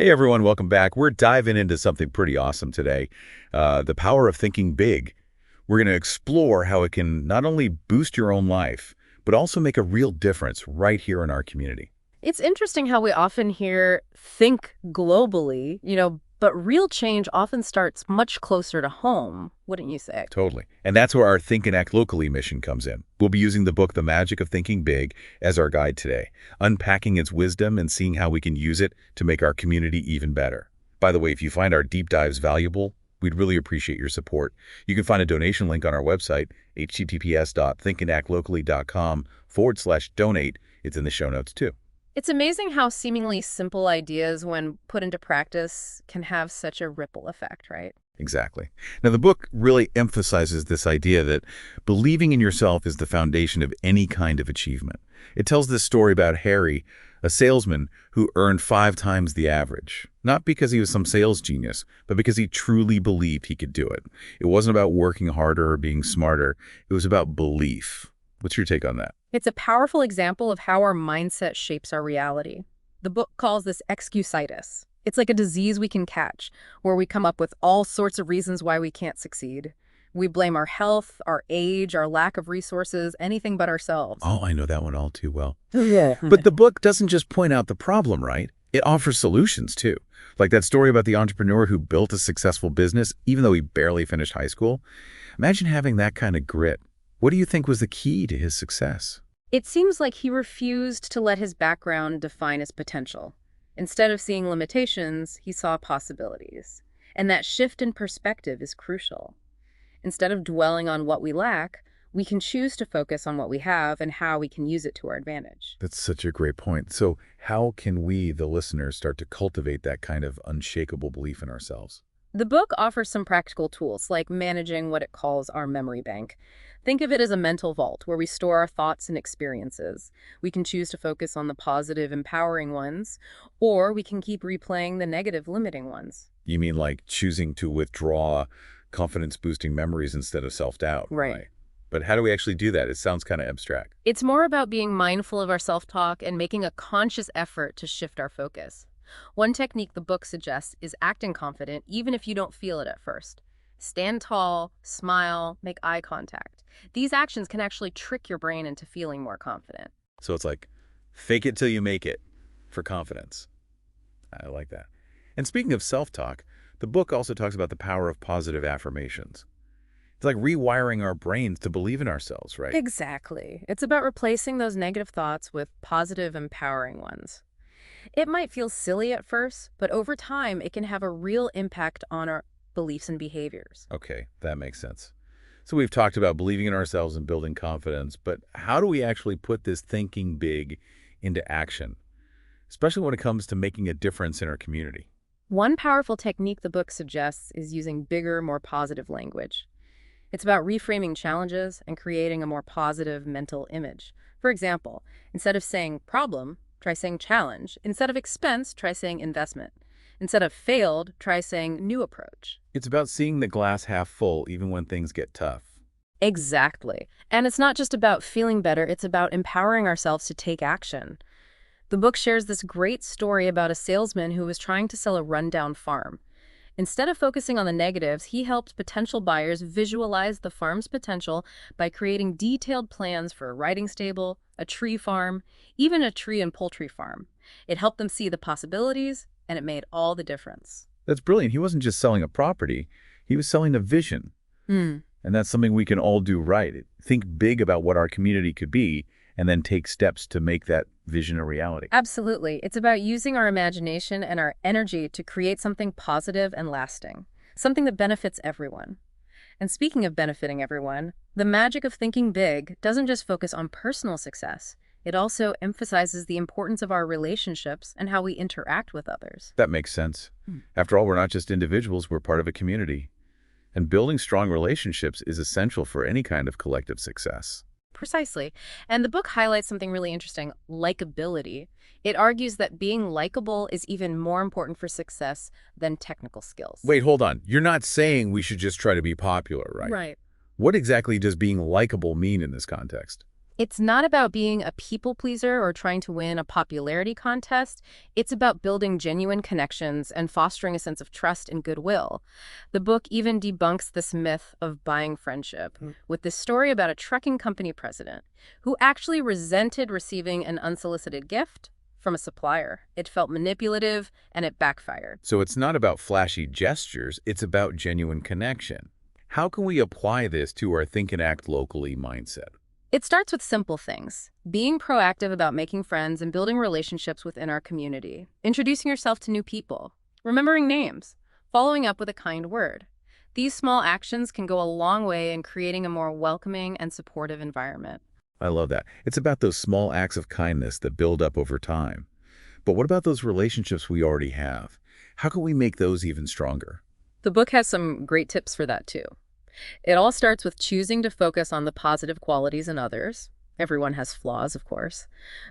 Hey everyone, welcome back. We're diving into something pretty awesome today, the power of thinking big. We're going to explore how it can not only boost your own life, but also make a real difference right here in our community. It's interesting how we often hear think globally, but real change often starts much closer to home, wouldn't you say? Totally. And that's where our Think and Act Locally mission comes in. We'll be using the book The Magic of Thinking Big as our guide today, unpacking its wisdom and seeing how we can use it to make our community even better. By the way, if you find our deep dives valuable, we'd really appreciate your support. You can find a donation link on our website, https://thinkandactlocally.com/donate. It's in the show notes too. It's amazing how seemingly simple ideas, when put into practice, can have such a ripple effect, right? Exactly. Now, the book really emphasizes this idea that believing in yourself is the foundation of any kind of achievement. It tells this story about Harry, a salesman who earned 5 times the average, not because he was some sales genius, but because he truly believed he could do it. It wasn't about working harder or being smarter. It was about belief. What's your take on that? It's a powerful example of how our mindset shapes our reality. The book calls this excusitis. It's like a disease we can catch, where we come up with all sorts of reasons why we can't succeed. We blame our health, our age, our lack of resources, anything but ourselves. Oh, I know that one all too well. Yeah. But the book doesn't just point out the problem, right? It offers solutions too. Like that story about the entrepreneur who built a successful business even though he barely finished high school. Imagine having that kind of grit. What do you think was the key to his success? It seems like he refused to let his background define his potential. Instead of seeing limitations, he saw possibilities. And that shift in perspective is crucial. Instead of dwelling on what we lack, we can choose to focus on what we have and how we can use it to our advantage. That's such a great point. So how can we, the listeners, start to cultivate that kind of unshakable belief in ourselves? The book offers some practical tools, like managing what it calls our memory bank. Think of it as a mental vault where we store our thoughts and experiences. We can choose to focus on the positive, empowering ones, or we can keep replaying the negative, limiting ones. You mean like choosing to withdraw confidence-boosting memories instead of self-doubt? Right. But how do we actually do that? It sounds kind of abstract. It's more about being mindful of our self-talk and making a conscious effort to shift our focus. One technique the book suggests is acting confident even if you don't feel it at first. Stand tall, smile, make eye contact. These actions can actually trick your brain into feeling more confident. So it's like fake it till you make it for confidence. I like that. And speaking of self-talk, the book also talks about the power of positive affirmations. It's like rewiring our brains to believe in ourselves, right? Exactly. It's about replacing those negative thoughts with positive, empowering ones. It might feel silly at first, but over time, it can have a real impact on our beliefs and behaviors. Okay, that makes sense. So we've talked about believing in ourselves and building confidence, but how do we actually put this thinking big into action, especially when it comes to making a difference in our community? One powerful technique the book suggests is using bigger, more positive language. It's about reframing challenges and creating a more positive mental image. For example, instead of saying problem, try saying challenge. Instead of expense, try saying investment. Instead of failed, try saying new approach. It's about seeing the glass half full even when things get tough. Exactly. And it's not just about feeling better, it's about empowering ourselves to take action. The book shares this great story about a salesman who was trying to sell a rundown farm. Instead of focusing on the negatives, he helped potential buyers visualize the farm's potential by creating detailed plans for a riding stable, a tree farm, even a tree and poultry farm. It helped them see the possibilities, and it made all the difference. That's brilliant. He wasn't just selling a property, he was selling a vision. And that's something we can all do right. Think big about what our community could be, and then take steps to make that vision a reality. Absolutely. It's about using our imagination and our energy to create something positive and lasting, something that benefits everyone. And speaking of benefiting everyone, the magic of thinking big doesn't just focus on personal success. It also emphasizes the importance of our relationships and how we interact with others. That makes sense. After all, we're not just individuals, we're part of a community. And building strong relationships is essential for any kind of collective success. Precisely. And the book highlights something really interesting, likability. It argues that being likable is even more important for success than technical skills. Wait, hold on. You're not saying we should just try to be popular, right? Right. What exactly does being likable mean in this context? It's not about being a people pleaser or trying to win a popularity contest. It's about building genuine connections and fostering a sense of trust and goodwill. The book even debunks this myth of buying friendship with this story about a trucking company president who actually resented receiving an unsolicited gift from a supplier. It felt manipulative and it backfired. So it's not about flashy gestures, it's about genuine connection. How can we apply this to our think and act locally mindset? It starts with simple things, being proactive about making friends and building relationships within our community, introducing yourself to new people, remembering names, following up with a kind word. These small actions can go a long way in creating a more welcoming and supportive environment. I love that. It's about those small acts of kindness that build up over time. But what about those relationships we already have? How can we make those even stronger? The book has some great tips for that too. It all starts with choosing to focus on the positive qualities in others. Everyone has flaws, of course.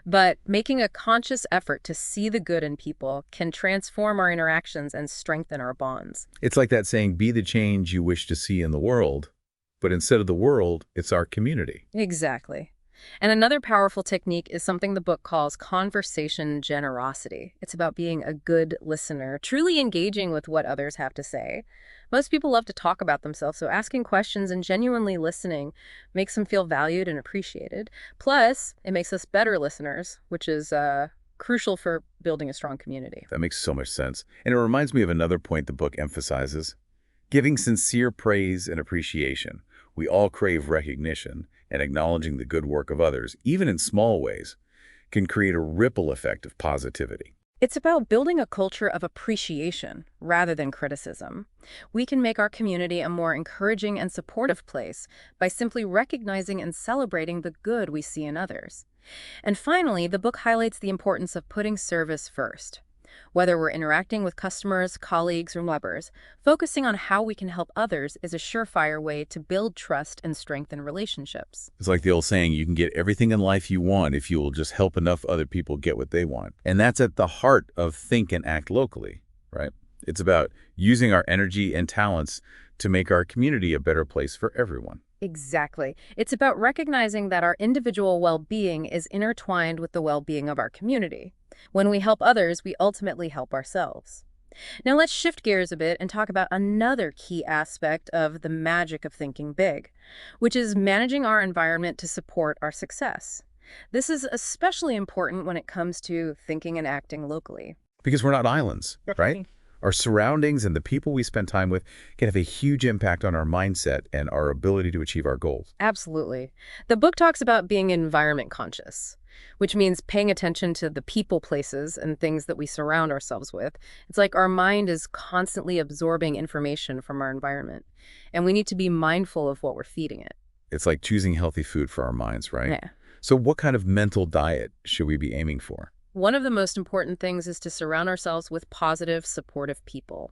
But making a conscious effort to see the good in people can transform our interactions and strengthen our bonds. It's like that saying, be the change you wish to see in the world. But instead of the world, it's our community. Exactly. And another powerful technique is something the book calls conversation generosity. It's about being a good listener, truly engaging with what others have to say. Most people love to talk about themselves, so asking questions and genuinely listening makes them feel valued and appreciated. Plus, it makes us better listeners, which is crucial for building a strong community. That makes so much sense. And it reminds me of another point the book emphasizes. Giving sincere praise and appreciation. We all crave recognition, and acknowledging the good work of others, even in small ways, can create a ripple effect of positivity. It's about building a culture of appreciation rather than criticism. We can make our community a more encouraging and supportive place by simply recognizing and celebrating the good we see in others. And finally, the book highlights the importance of putting service first. Whether we're interacting with customers, colleagues, or lovers, focusing on how we can help others is a surefire way to build trust and strengthen relationships. It's like the old saying, you can get everything in life you want if you will just help enough other people get what they want. And that's at the heart of think and act locally, right? It's about using our energy and talents to make our community a better place for everyone. Exactly. It's about recognizing that our individual well-being is intertwined with the well-being of our community. When we help others, we ultimately help ourselves. Now let's shift gears a bit and talk about another key aspect of the magic of thinking big, which is managing our environment to support our success. This is especially important when it comes to thinking and acting locally. Because we're not islands, right? Our surroundings and the people we spend time with can have a huge impact on our mindset and our ability to achieve our goals. Absolutely. The book talks about being environment conscious, which means paying attention to the people, places, and things that we surround ourselves with. It's like our mind is constantly absorbing information from our environment, and we need to be mindful of what we're feeding it. It's like choosing healthy food for our minds, right? Yeah. So what kind of mental diet should we be aiming for? One of the most important things is to surround ourselves with positive, supportive people.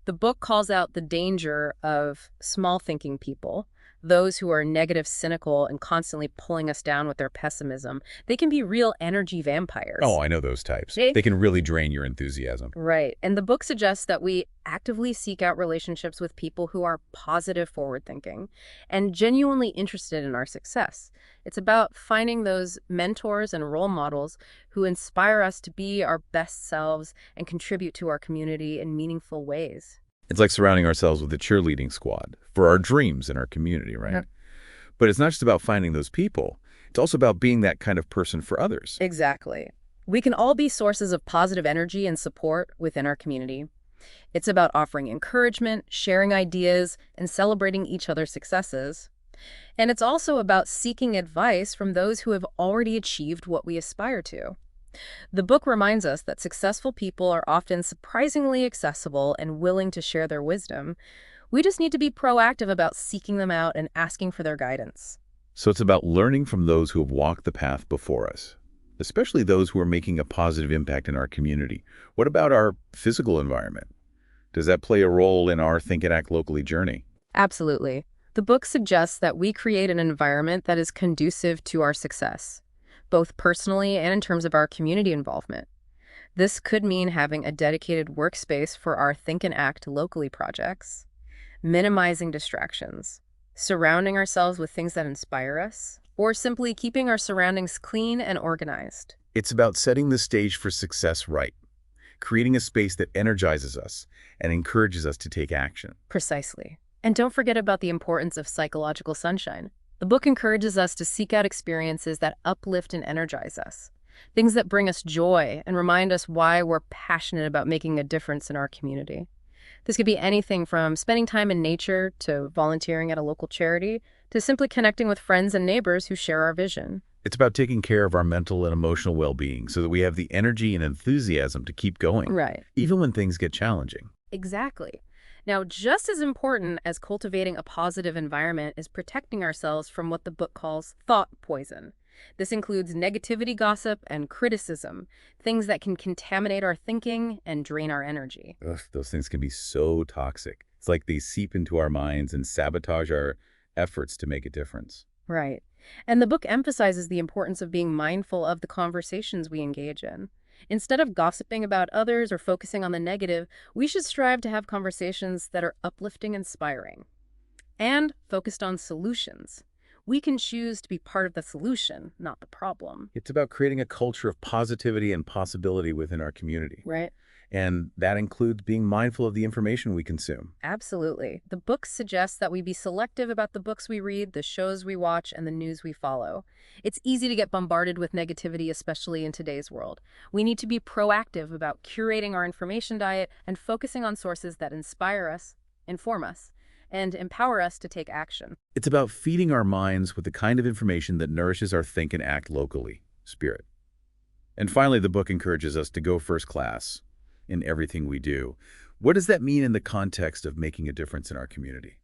The book calls out the danger of small-thinking people, those who are negative, cynical, and constantly pulling us down with their pessimism. They can be real energy vampires. Oh, I know those types. See? They can really drain your enthusiasm. Right. And the book suggests that we actively seek out relationships with people who are positive, forward-thinking, and genuinely interested in our success. It's about finding those mentors and role models who inspire us to be our best selves and contribute to our community in meaningful ways. It's like surrounding ourselves with a cheerleading squad for our dreams and our community, right? Yep. But it's not just about finding those people. It's also about being that kind of person for others. Exactly. We can all be sources of positive energy and support within our community. It's about offering encouragement, sharing ideas, and celebrating each other's successes. And it's also about seeking advice from those who have already achieved what we aspire to. The book reminds us that successful people are often surprisingly accessible and willing to share their wisdom. We just need to be proactive about seeking them out and asking for their guidance. So it's about learning from those who have walked the path before us, especially those who are making a positive impact in our community. What about our physical environment? Does that play a role in our Think and Act Locally journey? Absolutely. The book suggests that we create an environment that is conducive to our success, both personally and in terms of our community involvement. This could mean having a dedicated workspace for our Think and Act Locally projects, minimizing distractions, surrounding ourselves with things that inspire us, or simply keeping our surroundings clean and organized. It's about setting the stage for success right, creating a space that energizes us and encourages us to take action. Precisely. And don't forget about the importance of psychological sunshine. The book encourages us to seek out experiences that uplift and energize us, things that bring us joy and remind us why we're passionate about making a difference in our community. This could be anything from spending time in nature to volunteering at a local charity to simply connecting with friends and neighbors who share our vision. It's about taking care of our mental and emotional well-being so that we have the energy and enthusiasm to keep going, Right. even when things get challenging. Exactly. Now, just as important as cultivating a positive environment is protecting ourselves from what the book calls thought poison. This includes negativity gossip and criticism, things that can contaminate our thinking and drain our energy. Ugh, those things can be so toxic. It's like they seep into our minds and sabotage our efforts to make a difference. Right. And the book emphasizes the importance of being mindful of the conversations we engage in. Instead of gossiping about others or focusing on the negative, we should strive to have conversations that are uplifting and inspiring and focused on solutions. We can choose to be part of the solution, not the problem. It's about creating a culture of positivity and possibility within our community. Right? And that includes being mindful of the information we consume. Absolutely. The book suggests that we be selective about the books we read, the shows we watch, and the news we follow. It's easy to get bombarded with negativity, especially in today's world. We need to be proactive about curating our information diet and focusing on sources that inspire us, inform us, and empower us to take action. It's about feeding our minds with the kind of information that nourishes our think and act locally, spirit. And finally, the book encourages us to go first class in everything we do. What does that mean in the context of making a difference in our community?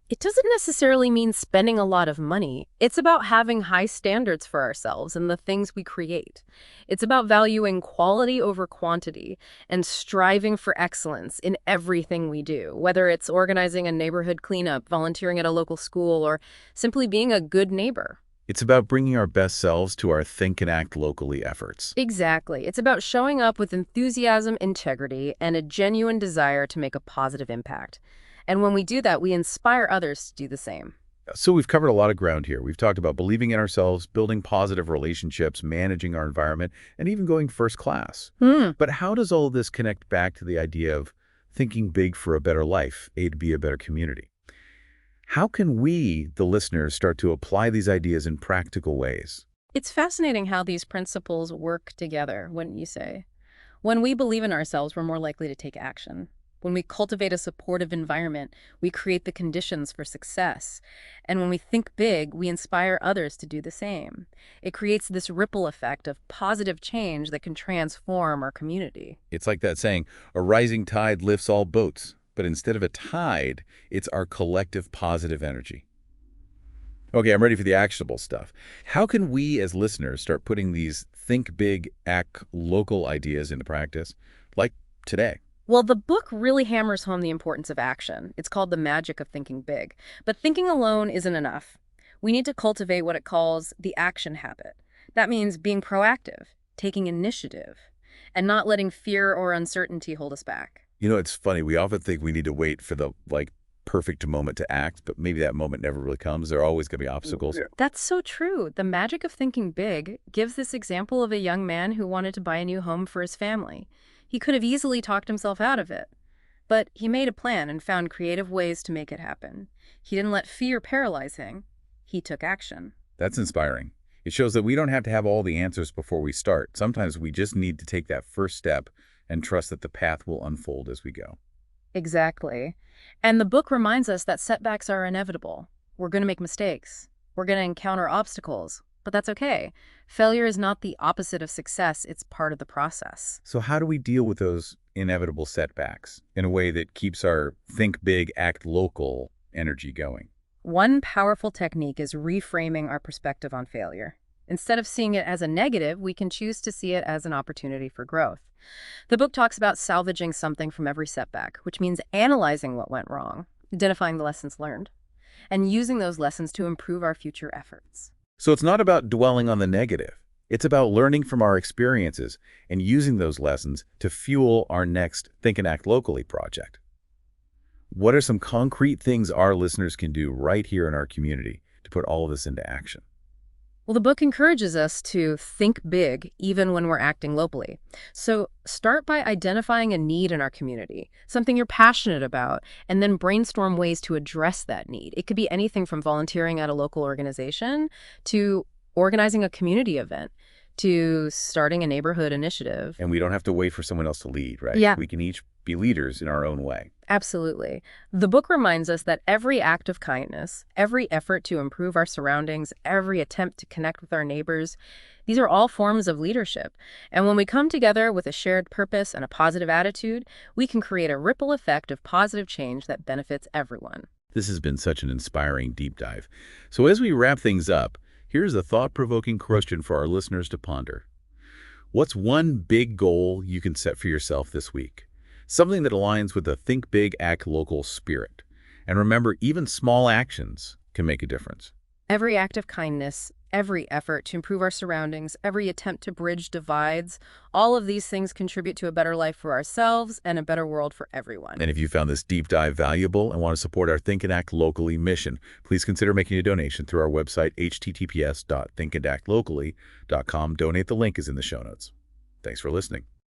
It doesn't necessarily mean spending a lot of money. It's about having high standards for ourselves and the things we create. It's about valuing quality over quantity and striving for excellence in everything we do, whether it's organizing a neighborhood cleanup, volunteering at a local school, or simply being a good neighbor. It's about bringing our best selves to our think and act locally efforts. Exactly. It's about showing up with enthusiasm, integrity, and a genuine desire to make a positive impact. And when we do that, we inspire others to do the same. So we've covered a lot of ground here. We've talked about believing in ourselves, building positive relationships, managing our environment, and even going first class. But how does all of this connect back to the idea of thinking big for a better life, A to be a better community? How can we, the listeners, start to apply these ideas in practical ways? It's fascinating how these principles work together, wouldn't you say? When we believe in ourselves, we're more likely to take action. When we cultivate a supportive environment, we create the conditions for success. And when we think big, we inspire others to do the same. It creates this ripple effect of positive change that can transform our community. It's like that saying, a rising tide lifts all boats. But instead of a tide, it's our collective positive energy. Okay, I'm ready for the actionable stuff. How can we as listeners start putting these think big, act local ideas into practice, like today? Well, the book really hammers home the importance of action. It's called The Magic of Thinking Big. But thinking alone isn't enough. We need to cultivate what it calls the action habit. That means being proactive, taking initiative, and not letting fear or uncertainty hold us back. You know, it's funny. We often think we need to wait for the, perfect moment to act, but maybe that moment never really comes. There are always going to be obstacles. Yeah. That's so true. The magic of thinking big gives this example of a young man who wanted to buy a new home for his family. He could have easily talked himself out of it, but he made a plan and found creative ways to make it happen. He didn't let fear paralyze him. He took action. That's inspiring. It shows that we don't have to have all the answers before we start. Sometimes we just need to take that first step and trust that the path will unfold as we go. Exactly. And the book reminds us that setbacks are inevitable. We're going to make mistakes. We're going to encounter obstacles. But that's okay. Failure is not the opposite of success. It's part of the process. So how do we deal with those inevitable setbacks in a way that keeps our think big, act local energy going? One powerful technique is reframing our perspective on failure. Instead of seeing it as a negative, we can choose to see it as an opportunity for growth. The book talks about salvaging something from every setback, which means analyzing what went wrong, identifying the lessons learned, and using those lessons to improve our future efforts. So it's not about dwelling on the negative. It's about learning from our experiences and using those lessons to fuel our next Think and Act Locally project. What are some concrete things our listeners can do right here in our community to put all of this into action? Well, the book encourages us to think big even when we're acting locally. So start by identifying a need in our community, something you're passionate about, and then brainstorm ways to address that need. It could be anything from volunteering at a local organization to organizing a community event to starting a neighborhood initiative. And we don't have to wait for someone else to lead, right? Yeah. We can each be leaders in our own way. Absolutely. The book reminds us that every act of kindness, every effort to improve our surroundings, every attempt to connect with our neighbors, these are all forms of leadership. And when we come together with a shared purpose and a positive attitude, we can create a ripple effect of positive change that benefits everyone. This has been such an inspiring deep dive. So as we wrap things up, here's a thought-provoking question for our listeners to ponder. What's one big goal you can set for yourself this week? Something that aligns with the think big, act local spirit. And remember, even small actions can make a difference. Every act of kindness, every effort to improve our surroundings, every attempt to bridge divides, all of these things contribute to a better life for ourselves and a better world for everyone. And if you found this deep dive valuable and want to support our Think and Act Locally mission, please consider making a donation through our website, https://thinkandactlocally.com. Donate the link is in the show notes. Thanks for listening.